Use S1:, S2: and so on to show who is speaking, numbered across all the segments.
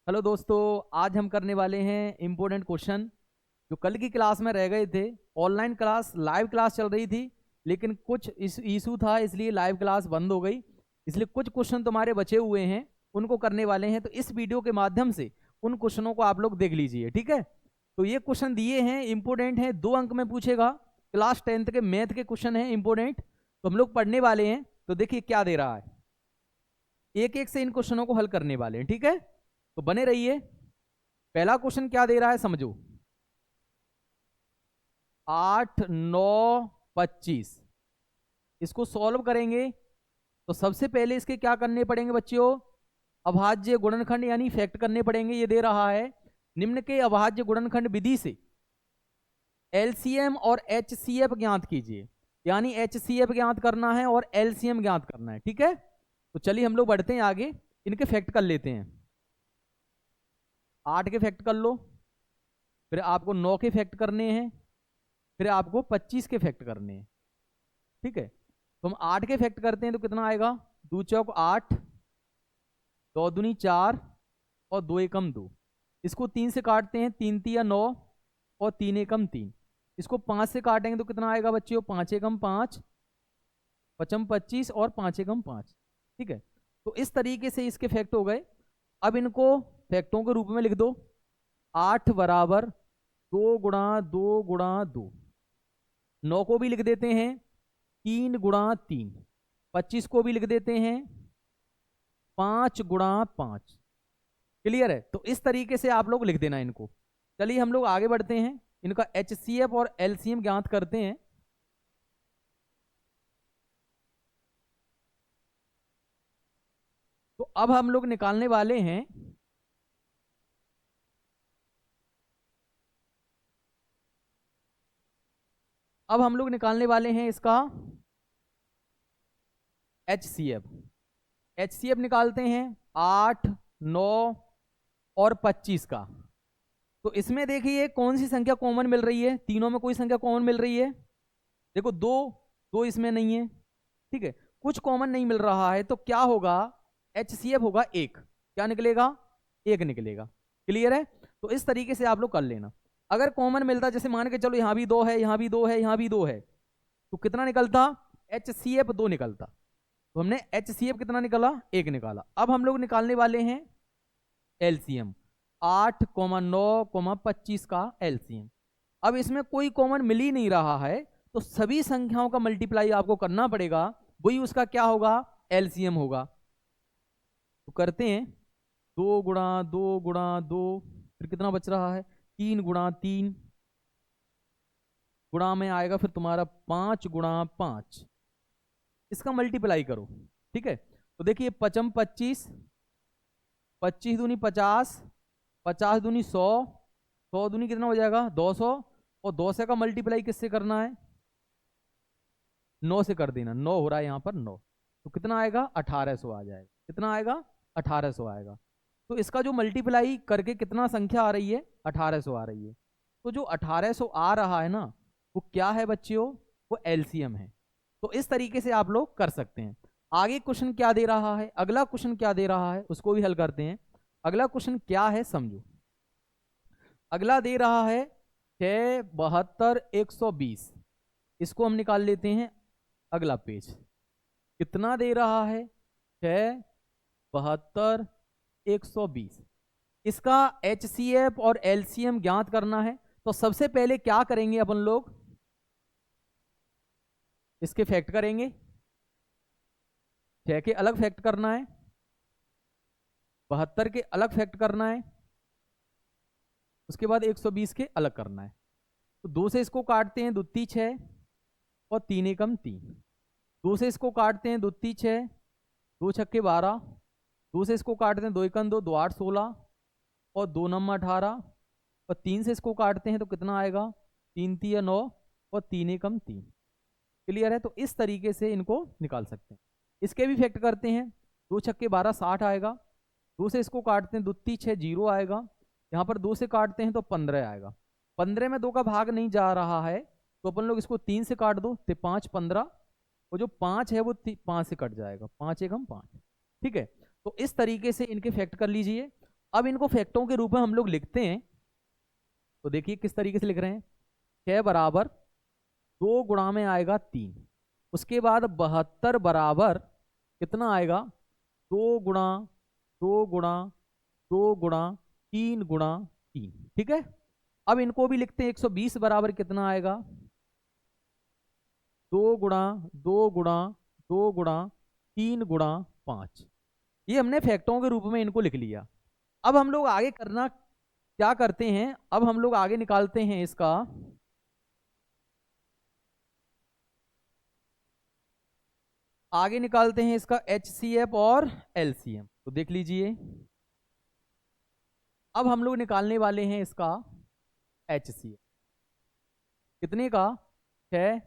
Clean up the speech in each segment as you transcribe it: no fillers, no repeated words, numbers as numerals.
S1: Hello दोस्तों, आज हम करने वाले हैं इम्पोर्टेंट क्वेश्चन जो कल की क्लास में रह गए थे। ऑनलाइन क्लास लाइव क्लास चल रही थी, लेकिन कुछ इशू था इसलिए लाइव क्लास बंद हो गई। इसलिए कुछ क्वेश्चन तुम्हारे बचे हुए हैं, उनको करने वाले हैं। तो इस वीडियो के माध्यम से उन क्वेश्चनों को आप लोग देख लीजिए, ठीक है। तो ये क्वेश्चन दिए हैं, इंपोर्टेंट है, 2 अंक में पूछेगा। क्लास 10th के मैथ के क्वेश्चन है इंपोर्टेंट, तो हम लोग पढ़ने वाले हैं। तो देखिए क्या दे रहा है, एक एक से इन क्वेश्चनों को हल करने वाले हैं, ठीक है। तो बने रहिए। पहला क्वेश्चन क्या दे रहा है समझो। 8, 9, 25, इसको सॉल्व करेंगे तो सबसे पहले इसके क्या करने पड़ेंगे बच्चों, अभाज्य गुणनखंड यानी फैक्ट करने पड़ेंगे। ये दे रहा है, निम्न के अभाज्य गुणनखंड विधि से एलसीएम और एचसीएफ ज्ञात कीजिए। यानी एचसीएफ ज्ञात करना है और एलसीएम ज्ञात करना है, ठीक है। तो चलिए हम लोग बढ़ते हैं आगे, इनके फैक्ट कर लेते हैं। 8 के फैक्ट कर लो, फिर आपको 9 के फैक्ट करने हैं, फिर आपको 25 के फैक्ट करने हैं, ठीक है। तो हम 8 के फैक्ट करते हैं तो कितना आएगा, 2 चौक 8, 2 दूनी 4 और 2 एकम 2। इसको 3 से काटते हैं, 3 तिया 9 और 3 एकम 3। इसको 5 से काटेंगे तो कितना आएगा बच्चों, 5 एकम 5, 5 25 और 5 एकम 5, ठीक है। तो इस तरीके से इसके फैक्ट हो गए। अब इनको फैक्टों के रूप में लिख दो। 8 बराबर 2 गुणा 2 गुणा 2, 9 को भी लिख देते हैं 3 गुणा 3, 25 को भी लिख देते हैं 5 गुणा 5। क्लियर है। तो इस तरीके से आप लोग लिख देना इनको। चलिए हम लोग आगे बढ़ते हैं, इनका एचसीएफ और एलसीएम ज्ञात करते हैं। तो अब हम लोग निकालने वाले हैं इसका एचसीएफ। एचसीएफ निकालते हैं 8, 9 और 25 का। तो इसमें देखिए कौन सी संख्या कॉमन मिल रही है, तीनों में कोई संख्या कॉमन मिल रही है। देखो दो, दो इसमें नहीं है, ठीक है। कुछ कॉमन नहीं मिल रहा है, तो क्या होगा, एचसीएफ होगा 1। क्या निकलेगा, 1 निकलेगा। क्लियर है। तो इस तरीके से आप लोग कर लेना। अगर कॉमन मिलता, जैसे मान के चलो यहां भी 2 है, यहां भी 2 है, यहां भी 2 है, तो कितना निकलता, एचसीएफ 2 निकलता। तो हमने एचसीएफ कितना निकाला, 1 निकाला। अब हम लोग निकालने वाले हैं एलसीएम, 8, 9, 25 का एलसीएम। अब इसमें कोई कॉमन मिल ही नहीं रहा है, तो सभी संख्याओं का मल्टीप्लाई आपको करना पड़ेगा, वही उसका क्या होगा, एलसीएम होगा। तो करते हैं 2 गुणा 2 गुणा 2, फिर कितना बच रहा है, 3 गुणा 3, गुणा में आएगा फिर तुम्हारा 5 गुणा 5। इसका मल्टीप्लाई करो, ठीक है। तो देखिए 5 25, 25 दूनी 50, 50 दूनी 100, 100 दूनी कितना हो जाएगा 200, और 200 का मल्टीप्लाई किससे करना है, 9 से कर देना। 9 हो रहा है यहाँ पर 9, तो कितना आएगा 1800 आ जाएगा। कितना आएगा 1800 आएगा। तो इसका जो मल्टीप्लाई करके कितना संख्या आ रही है, 1800 आ रही है। तो जो 1800 आ रहा है ना, वो क्या है बच्चों, वो एलसीएम है। तो इस तरीके से आप लोग कर सकते हैं। आगे क्वेश्चन क्या दे रहा है, अगला क्वेश्चन क्या दे रहा है उसको भी हल करते हैं। अगला क्वेश्चन क्या है समझो। अगला दे रहा है 6, 72, 120। इसको हम निकाल लेते हैं अगला पेज। कितना दे रहा है, 6, 72, 120। इसका एचसीएफ और एलसीएम ज्ञात करना है। तो सबसे पहले क्या करेंगे अपन लोग, इसके फैक्ट करेंगे। 6 के अलग फैक्ट करना है, 72 के अलग फैक्ट करना है, उसके बाद 120 के अलग करना है। तो 2 से इसको काटते हैं, 2 × 6 और 3 एकम 3। 2 से इसको काटते हैं, 2 × 6, 2 छक्के 12। 2 से इसको काटते हैं, 2 एकम 2, 2 8 16 और 2 9 18। और 3 से इसको काटते हैं तो कितना आएगा, 3 3 9 और 3 एकम 3। क्लियर है। तो इस तरीके से इनको निकाल सकते हैं। इसके भी फैक्ट करते हैं, 2 छक्के 12 60 आएगा। 2 से इसको काटते हैं, 2 × 6 0 आएगा। यहाँ पर 2 से काटते हैं तो 15 आएगा। 15 में 2 का भाग नहीं जा रहा है, तो अपन लोग इसको 3 से काट दो, तो 5 15, और जो 5 है वो 5 से कट जाएगा, 5 एकम 5, ठीक है। तो इस तरीके से इनके फैक्ट कर लीजिए। अब इनको फैक्टों के रूप में हम लोग लिखते हैं, तो देखिए किस तरीके से लिख रहे हैं। 6 बराबर 2 गुणा में आएगा 3, उसके बाद 72 बराबर कितना आएगा 2 गुणा 2 गुणा 2 गुणा 3 गुणा 3। ठीक है, अब इनको भी लिखते हैं। 120 बराबर कितना आएगा 2 गुणा 2 गुणा 2 गुणा 3 गुणा 5। ये हमने फैक्टों के रूप में इनको लिख लिया। अब हम लोग आगे करना क्या करते हैं, अब हम लोग आगे निकालते हैं इसका HCF और LCM। तो देख लीजिए, अब हम लोग निकालने वाले हैं इसका HCF कितने का 6,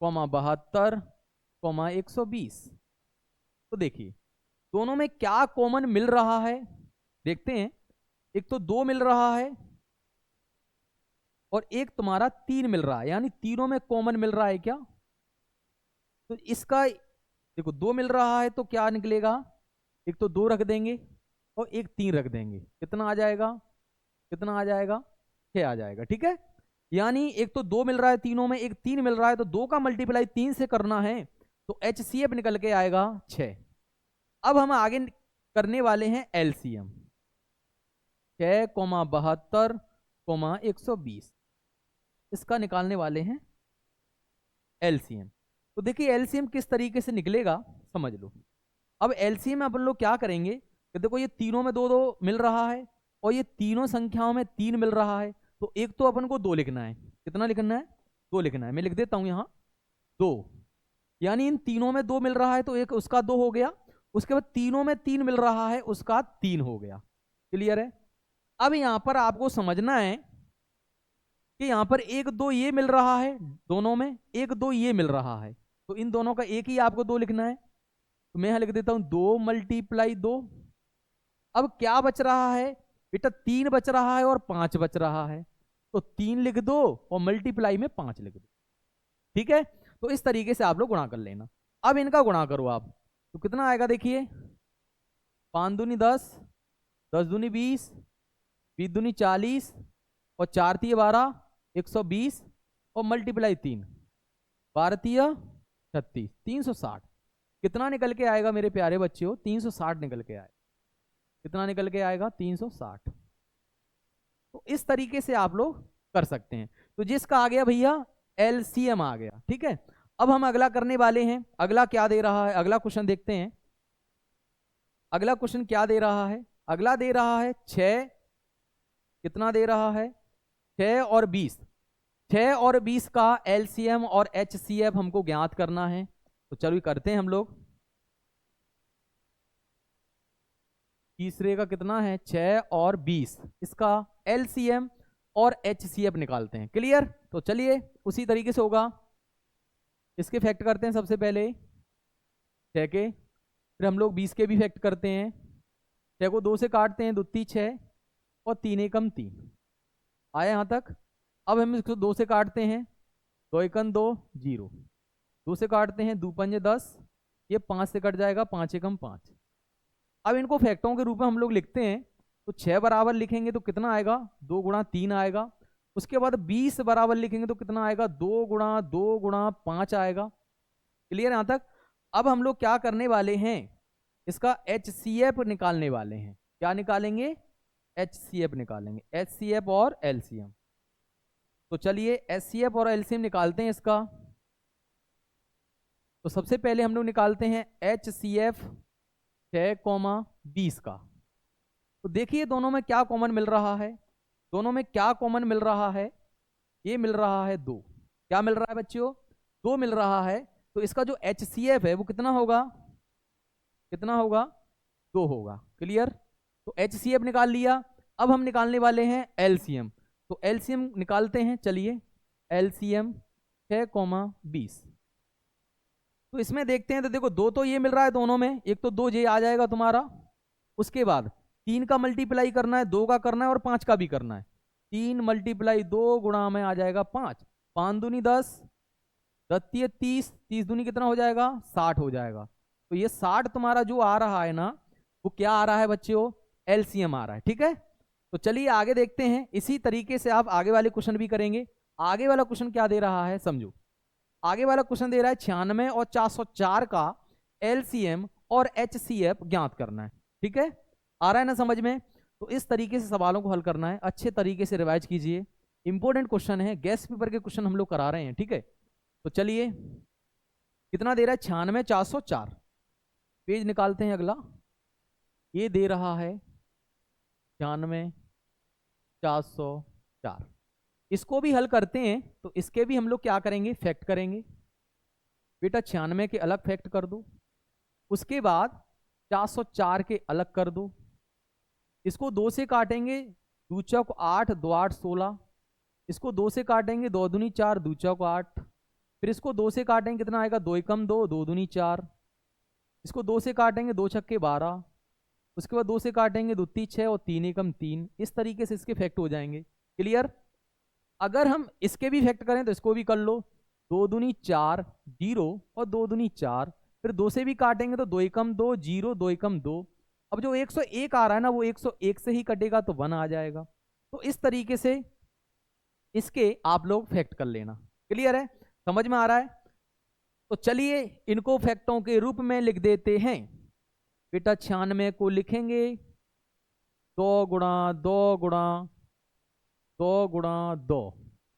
S1: 72, 120। तो देखिए दोनों में क्या कॉमन मिल रहा है, देखते हैं। एक तो 2 मिल रहा है और एक तुम्हारा 3 मिल रहा है, यानी तीनों में कॉमन मिल रहा है क्या। तो इसका देखो 2 मिल रहा है तो क्या निकलेगा, एक तो 2 रख देंगे और एक 3 रख देंगे, कितना आ जाएगा, कितना आ जाएगा 6 आ जाएगा। ठीक है, यानी एक तो 2 मिल रहा है तीनों में, एक 3 मिल रहा है, तो 2 का मल्टीप्लाई 3 से करना है, तो HCF निकल के आएगा 6। अब हम आगे करने वाले हैं LCM 6, 72, 120, इसका निकालने वाले हैं LCM। तो देखिए LCM किस तरीके से निकलेगा समझ लो। अब LCM में अपन लोग क्या करेंगे कि देखो ये तीनों में 2 2 मिल रहा है और ये तीनों संख्याओं में 3 मिल रहा है, तो एक तो अपन को 2 लिखना है, कितना लिखना है 2 लिखना है। मैं लिख देता हूं यहां 2, यानी इन तीनों में 2 मिल रहा है तो एक उसका 2 हो गया, उसके बाद तीनों में 3 मिल रहा है उसका 3 हो गया। क्लियर है। अब यहां पर आपको समझना है कि यहां पर 1 2 ये मिल रहा है, दोनों में 1 2 ये मिल रहा है, तो इन दोनों का एक ही आपको 2 लिखना है। तो मैं यहां लिख देता हूं 2 × 2। अब क्या बच रहा है बेटा, 3 बच रहा है और 5 बच रहा है, तो 3 लिख दो और मल्टीप्लाई में 5 लिख दो। ठीक है, तो इस तरीके से आप लोग गुणा कर लेना। अब इनका गुणा करो आप, तो कितना आएगा देखिए, 5 दूनी 10, 10 दूनी 20, 20 दूनी 40 और 4 3 12, 120 और मल्टीप्लाई 3, 12 3 36, 360। कितना निकल के आएगा मेरे प्यारे बच्चों, 360 निकल के आएगा। कितना निकल के आएगा 360। तो इस तरीके से आप लोग कर सकते हैं। तो जिसका आ गया भैया LCM आ गया। ठीक है, अब हम अगला करने वाले हैं। अगला क्या दे रहा है, अगला क्वेश्चन देखते हैं। अगला क्वेश्चन क्या दे रहा है, अगला दे रहा है 6, कितना दे रहा है 6 और 20। 6 और 20 का LCM और HCF हमको ज्ञात करना है, तो चलो करते हैं हम लोग। तीसरे का कितना है 6 और 20, इसका LCM और HCF निकालते हैं। क्लियर, तो चलिए उसी तरीके से होगा। इसके फैक्ट करते हैं सबसे पहले 6 के, फिर हम लोग 20 के भी फैक्ट करते हैं। 6 को 2 से काटते हैं, 2 3 6 और 3 एकम 3 आया यहाँ तक। अब हम इसको 2 से काटते हैं, 2 एकम 2 0, 2 से काटते हैं 2 पंजे 10, ये 5 से कट जाएगा, 5 एकम 5। अब इनको फैक्टों के रूप में हम लोग लिखते हैं, तो 6 बराबर लिखेंगे तो कितना आएगा 2 गुणा 3 आएगा। उसके बाद 20 बराबर लिखेंगे तो कितना आएगा 2 गुणा 2 गुणा 5 आएगा। क्लियर यहां तक। अब हम लोग क्या करने वाले हैं, इसका HCF निकालने वाले हैं। क्या निकालेंगे, HCF निकालेंगे, HCF और LCM। तो चलिए HCF और LCM निकालते हैं इसका। तो सबसे पहले हम लोग निकालते हैं HCF 6, 20 का। तो देखिए दोनों में क्या कॉमन मिल रहा है, दोनों में क्या कॉमन मिल रहा है, ये मिल रहा है 2। क्या मिल रहा है बच्चों, 2 मिल रहा है। तो इसका जो HCF है वो कितना होगा, कितना होगा 2 होगा। क्लियर, तो HCF निकाल लिया। अब हम निकालने वाले हैं LCM। तो LCM निकालते हैं, चलिए LCM 6, 20। तो इसमें देखते हैं, तो देखो 2 तो ये मिल रहा है दोनों में, एक तो 2 ये आ जाएगा तुम्हारा। उसके बाद 3 का मल्टीप्लाई करना है, 2 का करना है और 5 का भी करना है। 3 × 2 गुणा में आ जाएगा 5, 5 दूनी 10, 10 3 30, 30 दूनी कितना हो जाएगा 60 हो जाएगा। तो ये 60 तुम्हारा जो आ रहा है ना, वो क्या आ रहा है बच्चों, एलसीएम आ रहा है। ठीक है, तो चलिए आगे देखते हैं। इसी तरीके से आप आगे वाले क्वेश्चन भी करेंगे। आगे वाला क्वेश्चन क्या दे रहा है समझो। आगे वाला क्वेश्चन दे रहा है 96 और 404 का एलसीएम और एचसीएफ ज्ञात करना है। ठीक है, आ रहा है ना समझ में। तो इस तरीके से सवालों को हल करना है, अच्छे तरीके से रिवाइज कीजिए। इंपॉर्टेंट क्वेश्चन है, गेस्ट पेपर के क्वेश्चन हम लोग करा रहे हैं। ठीक है, तो चलिए कितना दे रहा है 96 404, पेज निकालते हैं अगला। ये दे रहा है 96 404। इसको भी हल करते हैं तो इसके भी हम लोग क्या करेंगे, फैक्ट करेंगे। बेटा 96 के अलग फैक्ट कर दो, उसके बाद 404 के अलग कर दो। इसको 2 से काटेंगे, दो चौक 8, 2 8 16। इसको 2 से काटेंगे, 2 दूनी 4, 2 चौक 8। फिर इसको 2 से काटेंगे, कितना आएगा, 2 एकम 2, 2 दूनी 4। इसको 2 से काटेंगे, 2 छक्के 12। उसके बाद 2 से काटेंगे, 2 तीन 6 और 3 एकम 3। इस तरीके से इसके फैक्ट हो जाएंगे। क्लियर। अगर हम इसके भी फैक्ट करें तो इसको भी कर लो, 2 दूनी 4 0 और 2 दूनी 4। फिर 2 से भी काटेंगे तो 2 एकम 2 0, 2 एकम 2। अब जो 101 आ रहा है ना, वो 101 से ही कटेगा तो 1 आ जाएगा। तो इस तरीके से इसके आप लोग फैक्ट कर लेना। क्लियर है, समझ में आ रहा है। तो चलिए इनको फैक्टों के रूप में लिख देते हैं। बेटा 96 को लिखेंगे 2 गुणा 2 गुणा 2 गुणा 2,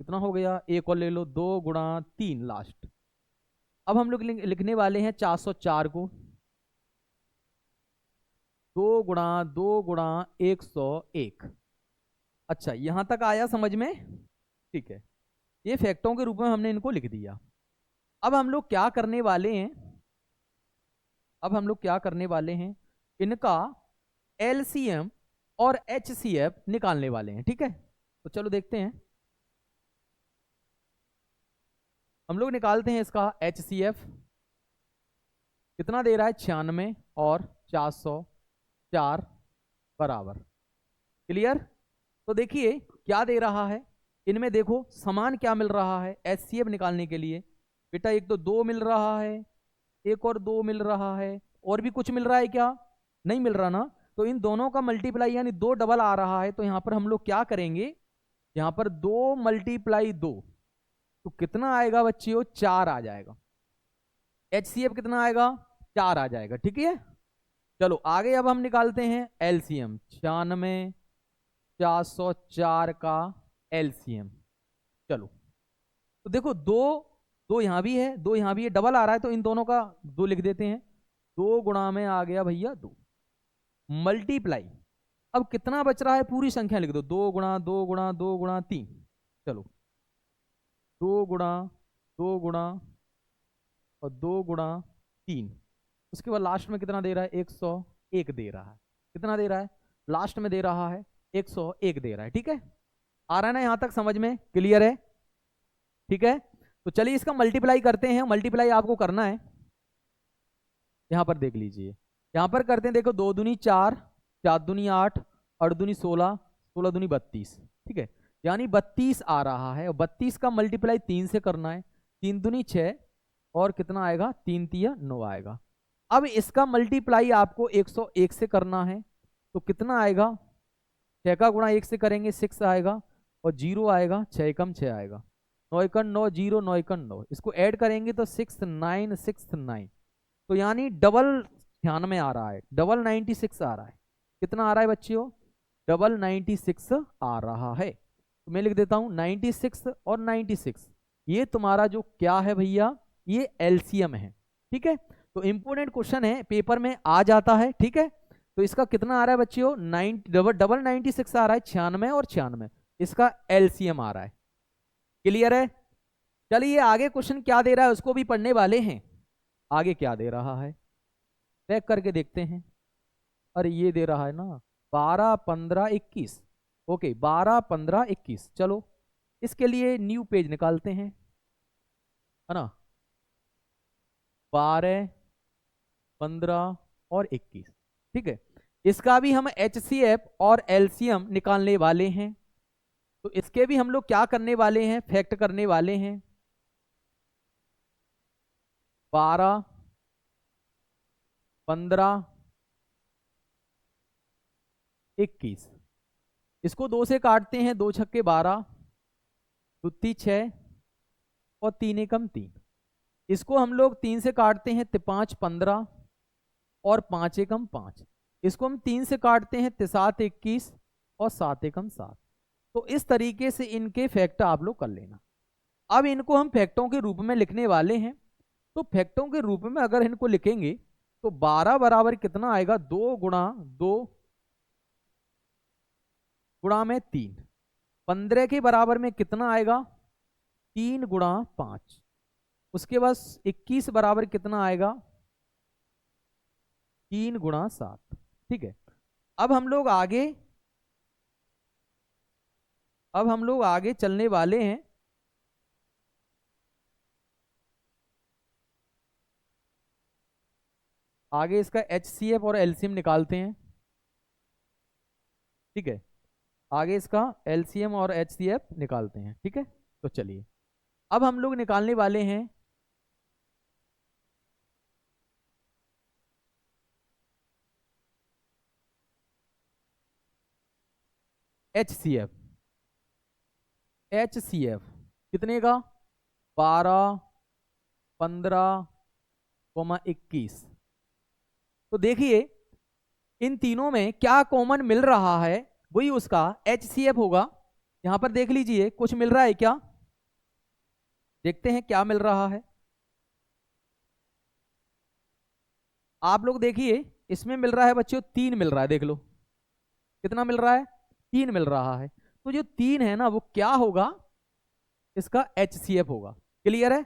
S1: कितना हो गया, एक और ले लो, 2 गुणा 3 लास्ट। अब हम लोग लिखने वाले हैं 404 को 2 गुणा 2 गुणा 101। अच्छा यहां तक आया समझ में। ठीक है, ये फैक्टों के रूप में हमने इनको लिख दिया। अब हम लोग क्या करने वाले हैं, अब हम लोग क्या करने वाले हैं, इनका एलसीएम और एचसीएफ निकालने वाले हैं। ठीक है, तो चलो देखते हैं। हम लोग निकालते हैं इसका एचसीएफ, कितना दे रहा है 96 और 404 बराबर। क्लियर। तो देखिए क्या दे रहा है, इनमें देखो समान क्या मिल रहा है एचसीएफ निकालने के लिए। बेटा एक तो 2 मिल रहा है, एक और 2 मिल रहा है, और भी कुछ मिल रहा है क्या, नहीं मिल रहा ना। तो इन दोनों का मल्टीप्लाई यानी 2 डबल आ रहा है। तो यहां पर हम लोग क्या करेंगे, यहां पर 2 मल्टीप्लाई 2 तो कितना आएगा बच्चियों, 4 आ जाएगा। एचसीएफ कितना आएगा, 4 आ जाएगा। ठीक है, चलो आगे अब हम निकालते हैं एलसीएम। 96 404 का एलसीएम। चलो तो देखो 2 2 यहां भी है, 2 यहां भी है, डबल आ रहा है तो इन दोनों का 2 लिख देते हैं। 2 गुणा में आ गया भैया 2 मल्टीप्लाई। अब कितना बच रहा है, पूरी संख्या लिख दो, 2 गुणा 2 गुणा 2 गुणा 3। चलो 2 गुणा 2 गुणा और 2 गुणा 3। उसके बाद लास्ट में कितना दे रहा है, 101 दे रहा है। कितना दे रहा है, लास्ट में दे रहा है 101 दे रहा है। ठीक है, आ रहा है ना यहां तक समझ में, क्लियर है। ठीक है, तो चलिए इसका मल्टीप्लाई करते हैं। मल्टीप्लाई आपको करना है, यहां पर देख लीजिए, यहां पर करते हैं। देखो 2 दूनी 4, 4 दूनी 8, 8 दूनी 16, 16 दूनी 32। ठीक है, यानी 32 आ रहा है। और 32 का मल्टीप्लाई 3 से करना है, 3 दूनी 6 और कितना आएगा, 3 तिया 9 आएगा। अब इसका मल्टीप्लाई आपको 101 से करना है, तो कितना आएगा, 6 का गुणा 1 से करेंगे 6 आएगा, और 0 आएगा, 6 कम 6 आएगा, 9 एकन 9 0, 9 एकन 9। इसको ऐड करेंगे तो 6 9 6 9। तो यानी डबल 96 आ रहा है, डबल 96 आ रहा है। कितना आ रहा है बच्चियों, डबल 96 आ रहा है। तो मैं लिख देता हूं 96 और 96, ये तुम्हारा जो क्या है भैया, ये एलसीएम है। ठीक है, तो इंपोर्टेंट क्वेश्चन है, पेपर में आ जाता है। ठीक है, तो इसका कितना आ रहा है बच्चियों, डबल 96 आ रहा है, 96 और 96, इसका एलसीएम आ रहा है। क्लियर है। चलिए आगे क्वेश्चन क्या दे रहा है उसको भी पढ़ने वाले हैं। आगे क्या दे रहा है चेक करके देखते हैं। अरे ये दे रहा है ना 12 15 21। ओके 12 15 21। चलो इसके लिए न्यू पेज निकालते हैं, है ना। 12 15 और 21। ठीक है, इसका भी हम एचसीएफ और एलसीएम निकालने वाले हैं। तो इसके भी हम लोग क्या करने वाले हैं, फैक्ट करने वाले हैं। 12 15 21। इसको 2 से काटते हैं, 2 छक्के 12, 2 तीन 6 और 3 एकम 3। इसको हम लोग 3 से काटते हैं, 5 15 और 5 एकम 5। इसको हम 3 से काटते हैं, 7 21 और 7 एकम 7। तो इस तरीके से इनके फैक्ट आप लोग कर लेना। अब इनको हम फैक्टों के रूप में लिखने वाले हैं। तो फैक्टों के रूप में अगर इनको लिखेंगे तो 12 बराबर कितना आएगा, 2 गुणा 2 गुणा में 3। 15 के बराबर में कितना आएगा, 3 गुणा 5। उसके बाद 21 बराबर कितना आएगा, 3 गुणा 7। ठीक है। अब हम लोग आगे चलने वाले हैं। आगे इसका HCF और LCM निकालते हैं। ठीक है, आगे इसका LCM और HCF निकालते हैं। ठीक है, तो चलिए अब हम लोग निकालने वाले हैं HCF। HCF कितने का, 12 15 21। तो देखिए इन तीनों में क्या कॉमन मिल रहा है, वही उसका HCF होगा। यहां पर देख लीजिए कुछ मिल रहा है क्या, देखते हैं क्या मिल रहा है। आप लोग देखिए इसमें मिल रहा है बच्चों 3 मिल रहा है, देख लो कितना मिल रहा है, 3 मिल रहा है। तो जो 3 है ना वो क्या होगा, इसका HCF होगा। क्लियर है।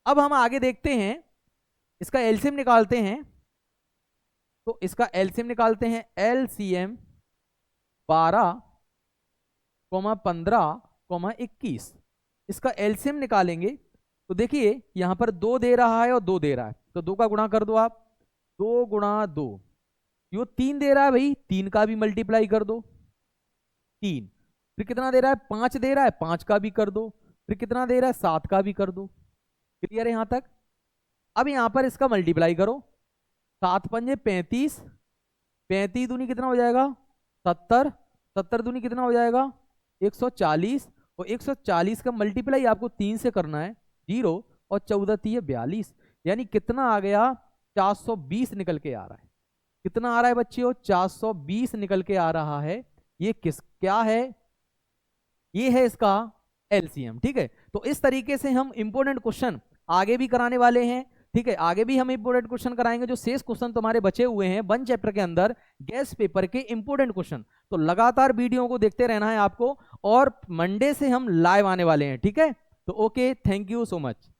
S1: अब हम आगे देखते हैं, इसका एलसीएम निकालते हैं। तो इसका एलसीएम निकालते हैं, LCM 12, 15, 21। इसका एलसीएम निकालेंगे तो देखिए यहां पर 2 दे रहा है और 2 दे रहा है, तो 2 का गुणा कर दो आप, 2 गुणा 2। यो 3 दे रहा है भाई, 3 का भी मल्टीप्लाई कर दो, 3। फिर कितना दे रहा है, 5 दे रहा है, 5 का भी कर दो। फिर कितना दे रहा है, 7 का भी कर दो। क्लियर है यहां तक। अब यहां पर इसका मल्टीप्लाई करो, 7 पंजे 35, 35 दूनी कितना हो जाएगा, 70, 70 दूनी कितना हो जाएगा, 140। और 140 का मल्टीप्लाई आपको 3 से करना है, 0 और 14 3 42। यानी कितना आ गया, 420 निकल के आ रहा है। कितना आ रहा है बच्चियों, 420 निकल के आ रहा है। ये क्या है, ये है इसका एलसीएम। ठीक है, तो इस तरीके से हम इंपोर्टेंट क्वेश्चन आगे भी कराने वाले हैं। ठीक है, आगे भी हम इंपोर्टेंट क्वेश्चन कराएंगे। जो शेष क्वेश्चन तुम्हारे बचे हुए हैं 1 चैप्टर के अंदर गैस पेपर के इंपोर्टेंट क्वेश्चन, तो लगातार वीडियो को देखते रहना है आपको। और मंडे से हम लाइव आने वाले हैं। ठीक है, तो okay, thank you so much.